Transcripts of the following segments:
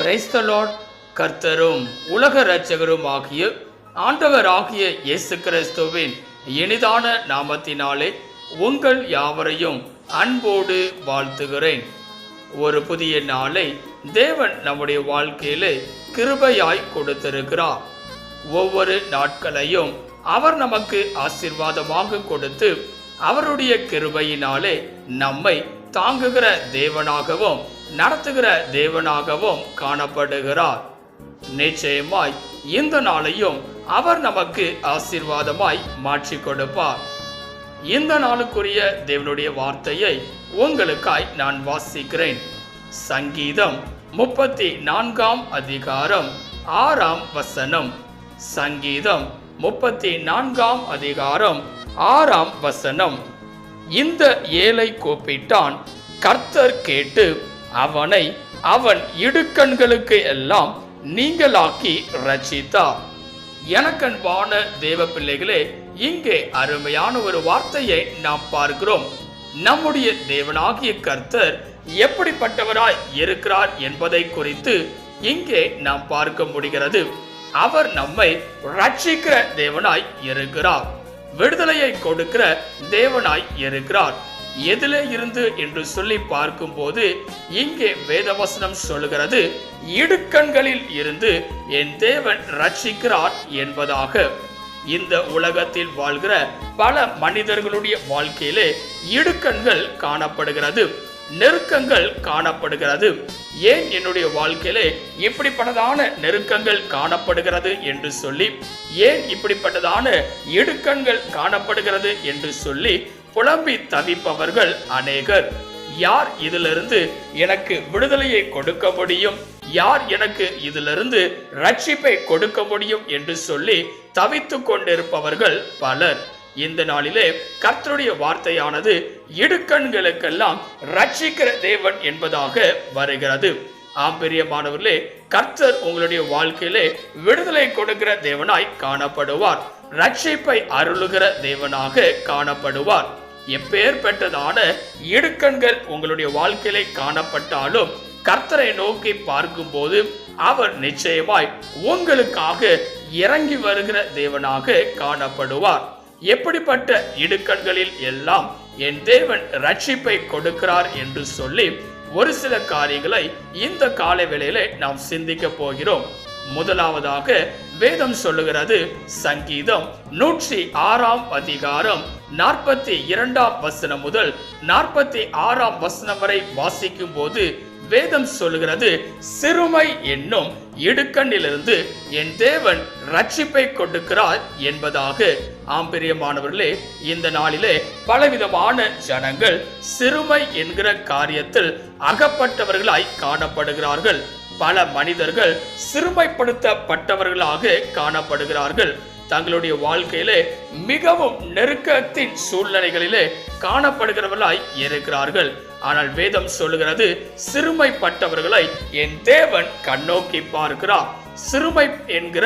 Praise the Lord. கர்த்தரும் உலக இரட்சகரும் ஆகிய ஆண்டவராகிய இயேசு கிறிஸ்துவின் இனிதான நாமத்தினாலே உங்கள் யாவரையும் அன்போடு வாழ்த்துகிறேன். ஒரு புதிய நாளை தேவன் நம்முடைய வாழ்க்கையிலே கிருபையாய் கொடுத்திருக்கிறார். ஒவ்வொரு நாட்களையும் அவர் நமக்கு ஆசீர்வாதமாக கொடுத்து அவருடைய கிருபையினாலே நம்மை தாங்குகிற தேவனாகவும் நடத்துகிற தேவனாகவும் காணப்படுகிறார். நிச்சயமாய் இந்த நாளையும் அவர் நமக்கு ஆசீர்வாதமாய் மாற்றி கொடுப்பார். இந்த நாளுக்குரிய தேவனுடைய வார்த்தையை உங்களுக்காய் நான் வாசிக்கிறேன். சங்கீதம் 34 அதிகாரம் 6 வசனம். சங்கீதம் 34 அதிகாரம் 6 வசனம். இந்த ஏழை கூப்பிட்டான், கர்த்தர் கேட்டு அவனை அவன் இடுக்கண்களுக்கு எல்லாம் நீங்களாக்கி ரட்சித்தார். எனக்கன்பான தேவ பிள்ளைகளே, இங்கே அருமையான ஒரு வார்த்தையை நாம் பார்க்கிறோம். நம்முடைய தேவனாகிய கர்த்தர் எப்படிப்பட்டவராய் இருக்கிறார் என்பதை குறித்து இங்கே நாம் பார்க்க முடிகிறது. அவர் நம்மை ரட்சிக்கிற தேவனாய் இருக்கிறார், விடுதலையை கொடுக்கிற தேவனாய் இருக்கிறார். எதிலே இருந்து என்று சொல்லி பார்க்கும் போது இங்கே வேதவசனம் சொல்லுகிறது, இடுக்கண்களில் இருந்து என் தேவன் ரட்சிக்கிறார் என்பதாக. இந்த உலகத்தில் வாழ்கிற பல மனிதர்களுடைய வாழ்க்கையிலே இடுக்கண்கள் காணப்படுகிறது, நெருக்கங்கள் காணப்படுகிறது. ஏன் என்னுடைய வாழ்க்கையிலே இப்படிப்பட்டதான நெருக்கங்கள் காணப்படுகிறது என்று சொல்லி, ஏன் இப்படிப்பட்டதான இடுக்கண்கள் காணப்படுகிறது என்று சொல்லி புலம்பி தவிப்பவர்கள் அநேகர். யார் இதிலிருந்து எனக்கு விடுதலையை கொடுக்க முடியும், யார் எனக்கு இதிலிருந்து ரட்சிப்பை கொடுக்க முடியும் என்று சொல்லி தவித்துக் கொண்டிருப்பவர்கள் பலர். இந்த நாளிலே கர்த்தருடைய வார்த்தையானது இடுக்கண்களுக்கெல்லாம் ரட்சிக்கிற தேவன் என்பதாக வருகிறது. ஆம்பரியமானவர்களே, கர்த்தர் உங்களுடைய வாழ்க்கையிலே விடுதலை கொடுக்கிற தேவனாய் காணப்படுவார், ரட்சிப்பை அருளுகிற தேவனாக காணப்படுவார். எப்பேற்பட்டதான இடுக்கண்கள் உங்களுடைய வாழ்க்கையிலே காணப்பட்டாலும் கர்த்தரை நோக்கி பார்க்கும்போது அவர் நிச்சயமாய் உங்களுக்காக இறங்கி வருகிற தேவனாக காணப்படுவார். எப்படிப்பட்ட இடுக்கண்களில் எல்லாம் என் தேவன் ரட்சிப்பை கொடுக்கிறார் என்று சொல்லி ஒரு சில காரியங்களை இந்த காலை வேளையிலே நாம் சிந்திக்க போகிறோம். முதலாவதாக வேதம் சொல்லுகிறது, சங்கீதம் 106 அதிகாரம் 42 வசனம் முதல் 46 வசனம் வரை வாசிக்கும் போது வேதம் சொல்லுகிறது, சிறுமை என்னும் இடுக்கண்ணிலிருந்து என் தேவன் ரட்சிப்பை கொடுக்கிறார் என்பதாக. ஆம்பரியமானவர்களே, இந்த நாளிலே பலவிதமான ஜனங்கள் சிறுமை என்கிற காரியத்தில் அகப்பட்டவர்களாய் காணப்படுகிறார்கள். பல மனிதர்கள் சிறுமைப்படுத்தப்பட்டவர்களாக காணப்படுகிறார்கள். தங்களுடைய வாழ்க்கையிலே மிகவும் நெருக்கத்தின் சூழ்நிலைகளிலே காணப்படுகிறவர்களாய் இருக்கிறார்கள். ஆனால் வேதம் சொல்லுகிறது, சிறுமைப்பட்டவர்களை என் தேவன் கண்ணோக்கி பார்க்கிறார். சிறுமை என்கிற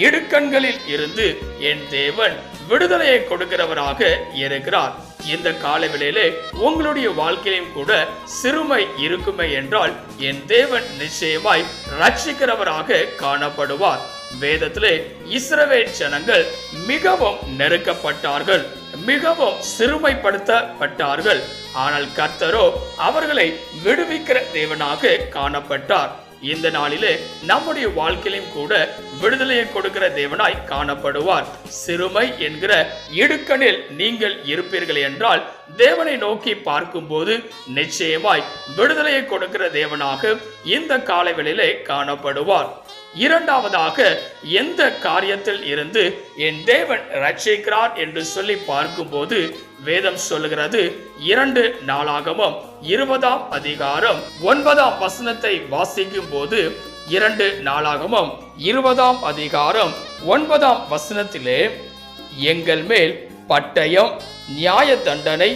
இடுக்கண்களில் இருந்து என் தேவன் விடுதலையை கொடுக்கிறவராக இருக்கிறார். இந்த காலவேளையிலே உங்களுடைய வாழ்க்கையிலும் கூட சிறுமை இருக்குமே என்றால் என் தேவன் நிச்சயமாய் ரட்சிக்கிறவராக காணப்படுவார். வேதத்திலே இஸ்ரவேல் ஜனங்கள் மிகவும் நெருக்கப்பட்டார்கள், மிகவும் சிறுமைப்படுத்தப்பட்டார்கள். ஆனால் கர்த்தரோ அவர்களை விடுவிக்கிற தேவனாக காணப்பட்டார். இந்த நாளிலே நம்முடைய வாழ்க்கையிலும் கூட விடுதலையை கொடுக்கிற தேவனாய் காணப்படுவார். சிறுமை என்கிற இடுக்கணில் நீங்கள் இருப்பீர்கள் என்றால் தேவனை நோக்கி பார்க்கும்போது நிச்சயமாய் விடுதலையை கொடுக்கிற தேவனாக இந்த காலவெளியிலே காணப்படுவார். இரண்டாவதாக, எந்த காரியத்தில் இருந்து என் தேவன் ரட்சிக்கிறார் என்று சொல்லி பார்க்கும்போது வேதம் சொல்லுகிறது, 2 நாளாகமம் 20 அதிகாரம் 9 வசனத்தை வாசிக்கும் போது 2 நாளாகமம் 20 அதிகாரம் 9 வசனத்திலே, எங்கள் மேல் பட்டயம், நியாய தண்டனை,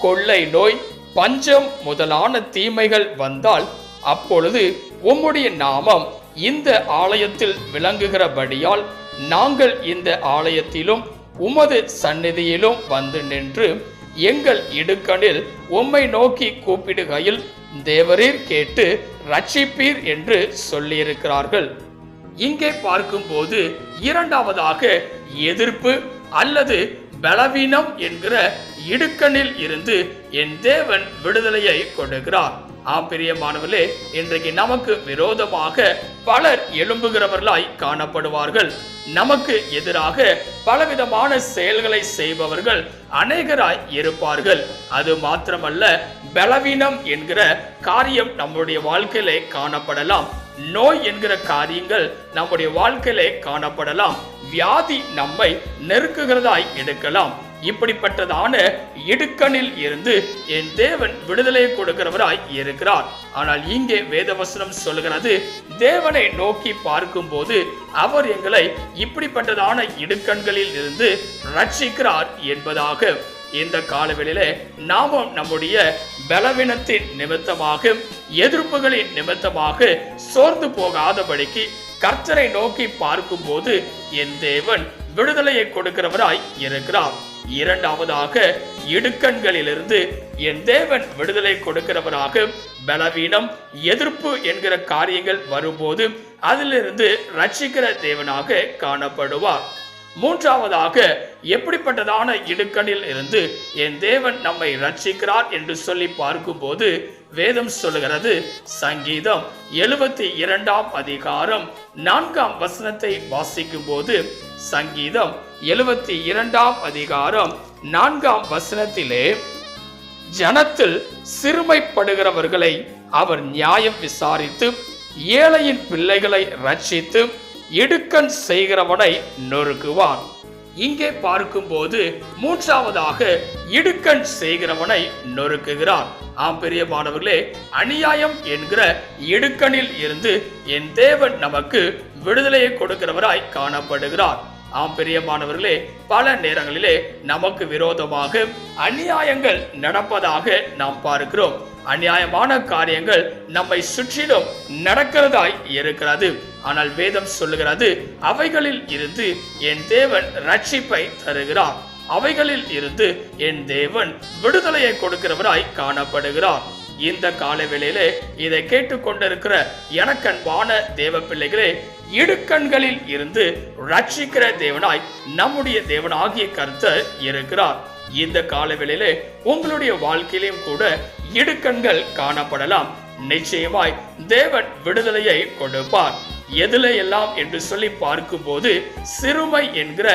கொள்ளை நோய், பஞ்சம் முதலான தீமைகள் வந்தால் அப்பொழுது உம்முடைய நாமம் இந்த ஆலயத்தில் விளங்குகிறபடியால் நாங்கள் இந்த ஆலயத்திலும் உமது சந்நிதியிலும் வந்து நின்று எங்கள் இடுக்கணில் உம்மை நோக்கி கூப்பிடுகையில் தேவரீர் கேட்டு ரட்சிப்பீர் என்று சொல்லியிருக்கிறார்கள். இங்கே பார்க்கும்போது இரண்டாவதாக எதிர்ப்பு அல்லது பலவீனம் என்கிற இடுக்கணில் இருந்து என் தேவன் விடுதலையை கொடுக்கிறார். பிரியமானவர்களே, இன்றைக்கு நமக்கு விரோதமாக பலர் எழும்புகிறவர்களாய் காணப்படுவார்கள். நமக்கு எதிராக பலவிதமான செயல்களை செய்பவர்கள் அநேகராய் இருப்பார்கள். அது மாத்திரமல்ல, பலவீனம் என்கிற காரியம் நம்முடைய வாழ்க்கையிலே காணப்படலாம். நோய் என்கிற காரியங்கள் நம்முடைய வாழ்க்கையிலே காணப்படலாம். வியாதி நம்மை நெருக்குகிறதாய் எடுக்கலாம். இப்படிப்பட்டதான இடுக்கணில் இருந்து என் தேவன் விடுதலை கொடுக்கிறவராய் இருக்கிறார். ஆனால் இங்கே வேதவசனம் சொல்கிறது, தேவனை நோக்கி பார்க்கும் போது அவர் எங்களை இப்படிப்பட்டதான இடுக்கண்களில் இருந்து ரட்சிக்கிறார் என்பதாக. இந்த காலவெளியிலே நாமும் நம்முடைய பலவீனத்தின் நிமித்தமாக, எதிர்ப்புகளின் நிமித்தமாக சோர்ந்து போகாதபடிக்கு கர்த்தரை நோக்கி பார்க்கும் போது என் தேவன் விடுதலையை கொடுக்கிறவராய் இருக்கிறார். இரண்டாவதாக, இடுக்கண்களிலிருந்து என் தேவன் விடுதலை கொடுக்கிறவராக. பலவீனம், எதிர்ப்பு என்கிற காரியங்கள் வரும்போது அதிலிருந்து ரட்சிக்கிற தேவனாக காணப்படுவார். மூன்றாவதாக, எப்படிப்பட்டதான இடுக்கணில் இருந்து என் தேவன் நம்மை ரட்சிக்கிறார் என்று சொல்லி பார்க்கும்போது வேதம் சொல்லுகிறது, சங்கீதம் 72 அதிகாரம் 4 வசனத்தை வாசிக்கும் போது, சங்கீதம் 72 அதிகாரம் 4 வசனத்திலே, ஜனத்தில் சிறுமைப்படுகிறவர்களை அவர் நியாயம் விசாரித்து ஏழையின் பிள்ளைகளை ரட்சித்து இடுக்கண் செய்கிறவனை நொறுக்குவான். இங்கே பார்க்கும்போது மூன்றாவதாக இடுக்கண் செய்கிறவனை நொறுக்குகிறார். பிரியமானவர்களே, அநியாயம் என்கிற இடுக்கணில் இருந்து என் தேவன் நமக்கு விடுதலையை கொடுக்கிறவராய் காணப்படுகிறார். பிரியமானவர்களே, பல நேரங்களிலே நமக்கு விரோதமாக அநியாயங்கள் நடப்பதாக நாம் பார்க்கிறோம். அநியாயமான காரியங்கள் நம்மை சுற்றிலும் நடக்கிறதாய் இருக்கிறது. ஆனால் வேதம் சொல்லுகிறது, அவைகளில் இருந்து என் தேவன் ரட்சிப்பை தருகிறார். அவைகளில் இருந்து என் தேவன் விடுதலையை கொடுக்கிறவராய் காணப்படுகிறார். இந்த காலவேளையிலே இதை கேட்டுக்கொண்டிருக்கிற எனக்கன்பான தேவ பிள்ளைகளே, இடுக்கண்களில் இருந்து ரட்சிக்கிற தேவனாய் நம்முடைய தேவனாகிய கர்த்தர் இருக்கிறார். இந்த காலவேளையிலே உங்களுடைய வாழ்க்கையிலும் கூட இடுக்கண்கள் காணப்படலாம். நிச்சயமாய் தேவன் விடுதலையை கொடுப்பார். எதுல எல்லாம் என்று சொல்லி பார்க்கும்போது சிறுமை என்கிற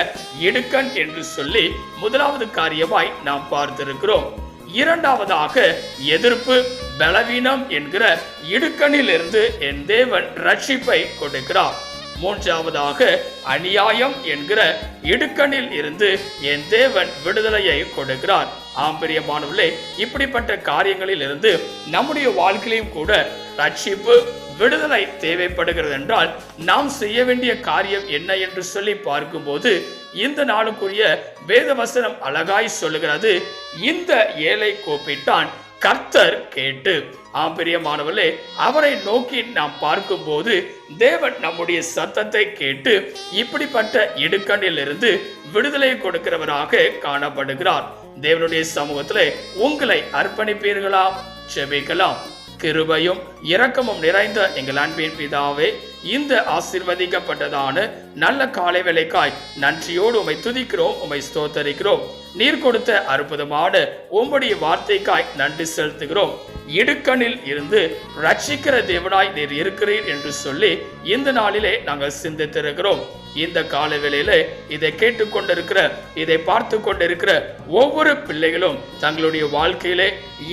இடுக்கண் என்று சொல்லி முதலாவது காரியமாய் நாம் பார்த்திருக்கிறோம். இரண்டாவதாக எதிர்ப்பு, பலவீனம் என்கிற இடுக்கணில் இருந்து என் தேவன் ரட்சிப்பை கொடுக்கிறார். மூன்றாவதாக அநியாயம் என்கிற இடுக்கணில் இருந்து என் தேவன் விடுதலையை கொடுக்கிறார். பிரியமானவர்களே, இப்படிப்பட்ட காரியங்களில் இருந்து நம்முடைய வாழ்க்கையிலும் கூட ரட்சிப்பு, விடுதலை தேவைப்படுகிறது என்றால் நாம் செய்ய வேண்டிய காரியம் என்ன என்று சொல்லி பார்க்கும்போது இந்த நாளுக்குரிய வேதவசனம் அழகாய் சொல்லுகிறது, இந்த ஏழை கூப்பிட்டான், கர்த்தர் கேட்டு. பிரியமானவர்களே, அவரை நோக்கி நாம் பார்க்கும்போது தேவன் நம்முடைய சத்தத்தை கேட்டு இப்படிப்பட்ட இடுக்கணில் இருந்து விடுதலை கொடுக்கிறவராக காணப்படுகிறார். தேவனுடைய சமூகத்திலே உங்களை அர்ப்பணிப்பீர்களா? ஜெபிக்கலாம். கிருபையும் இரக்கமும் நிறைந்த எங்கள் அன்பின் பிதாவே, இந்த ஆசீர்வதிக்கப்பட்டதான நல்ல காலை வேளைக்காய் நன்றியோடு உம்மை துதிக்கிறோம், உம்மை ஸ்தோத்தரிக்கிறோம். நீர் கொடுத்த அற்புதமான உம்முடைய வார்த்தைக்காய் நன்றி செலுத்துகிறோம். இடுக்கணில் இருந்து ரட்சிக்கிற தேவனாய் நீர் இருக்கிறீர் என்று சொல்லி இந்த நாளிலே நாங்கள் சிந்தித்திருக்கிறோம். இந்த கால வேளையில இதை கேட்டுக்கொண்டிருக்கிற, இதை பார்த்து கொண்டிருக்கிற ஒவ்வொரு பிள்ளைகளும் தங்களுடைய வாழ்க்கையிலே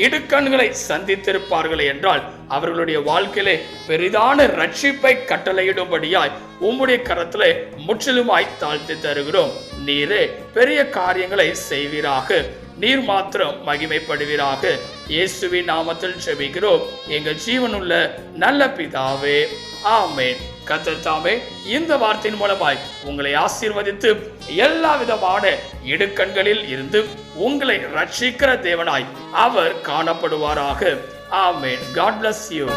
இடுக்கண்களை சந்தித்திருப்பார்கள் என்றால் அவர்களுடைய வாழ்க்கையிலே பெரிதான ரட்சிப்பை கட்டளையிடும்படியாய் உம்முடைய கரத்திலே முற்றிலுமாய் தாழ்த்தி தருகிறோம். நீரே பெரிய காரியங்களை செய்வீராக. நீர் மாத்திரம் மகிமைப்படுவீராக. இயேசுவின் நாமத்தில் ஜெபிக்கிறோம் எங்கள் ஜீவனுள்ள நல்ல பிதாவே, ஆமென். கர்த்தர் தாமே இந்த வார்த்தையின் மூலமாய் உங்களை ஆசீர்வதித்து எல்லா விதமான இடுக்கண்களில் இருந்து உங்களை ரட்சிக்கிற தேவனாய் அவர் காணப்படுவாராக. ஆமென். God bless you.